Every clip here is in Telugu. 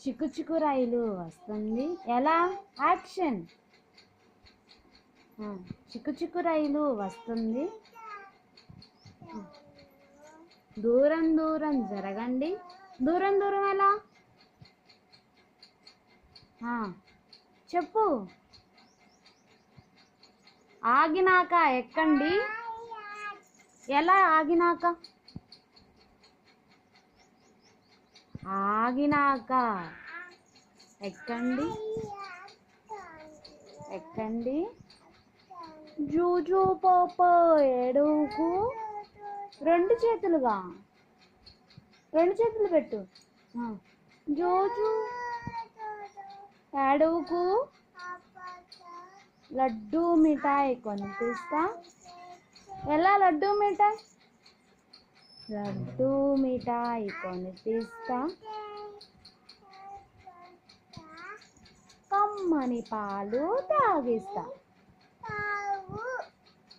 చిక్కు చిక్కు రైలు వస్తుంది. ఎలా? యాక్షన్. చిక్కు చిక్కు రైలు వస్తుంది. దూరం దూరం జరగండి. దూరం దూరం ఎలా? చెప్పు. ఆగినాక ఎక్కండి. ఎలా ఆగినాక? ఆగినాక ఎక్కండి. ఎక్కండి. జూజు పాప ఏడుకు. రెండు చేతులుగా, రెండు చేతులు పెట్టు. జూజు ఏడుకు. లడ్డు మిఠాయి కొనిపిస్తా. ఎలా లడ్డు మిఠాయి? లడ్డు మిఠాయి కొనిపిస్తా. కమ్మని పాలు తాగిస్తా.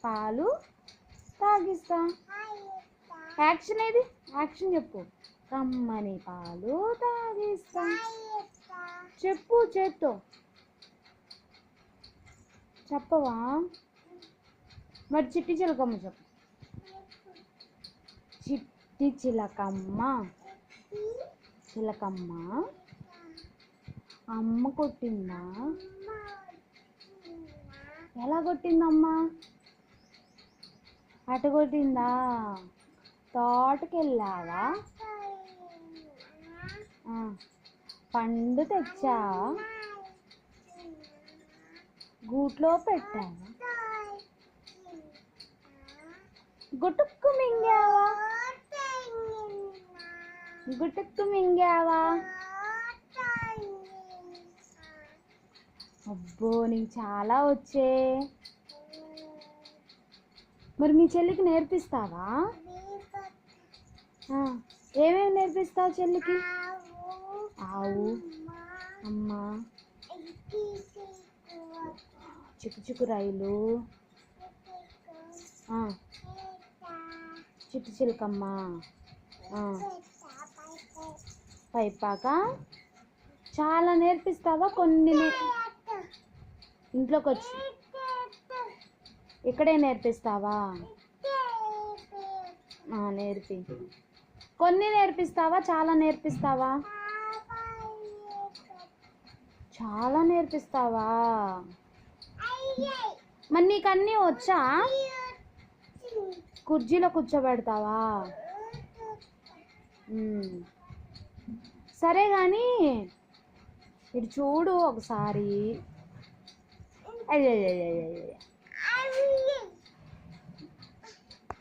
పాలు తాగిస్తా. యాక్షన్ ఏది? యాక్షన్ చెప్పు. కమ్మని పాలు తాగిస్తా. చెప్పు చేత్తో. చెప్పవా? మరి చిట్టి చిలకమ్మ చెప్పు. చిట్టి చిలకమ్మ. చిలకమ్మ అమ్మ కొట్టిందా? ఎలా కొట్టిందమ్మా? అటు కొట్టిందా? తోటకెళ్ళావా? పండు తెచ్చా? గూట్లో పెట్టావా? గుటుక్కు మింగావా? గుటుక్కు మింగావా? అబ్బో నీకు చాలా వచ్చే. మరి మీ చెల్లికి నేర్పిస్తావా? ఏమేమి నేర్పిస్తావు చెల్లికి? ఆవు, అమ్మ, చిక్కు చిక్కు రైలు, చిట్టి చిలకమ్మ, పైపాక చాలా నేర్పిస్తావా? కొన్ని ఇంట్లోకి వచ్చి ఇక్కడే నేర్పిస్తావా? నేర్పి. కొన్ని నేర్పిస్తావా? చాలా నేర్పిస్తావా? చాలా నేర్పిస్తావా? మరి నీకు అన్నీ వచ్చా? కుర్చీలో కూర్చోబెడతావా? సరే కానీ ఇటు చూడు ఒకసారి. అయ్యో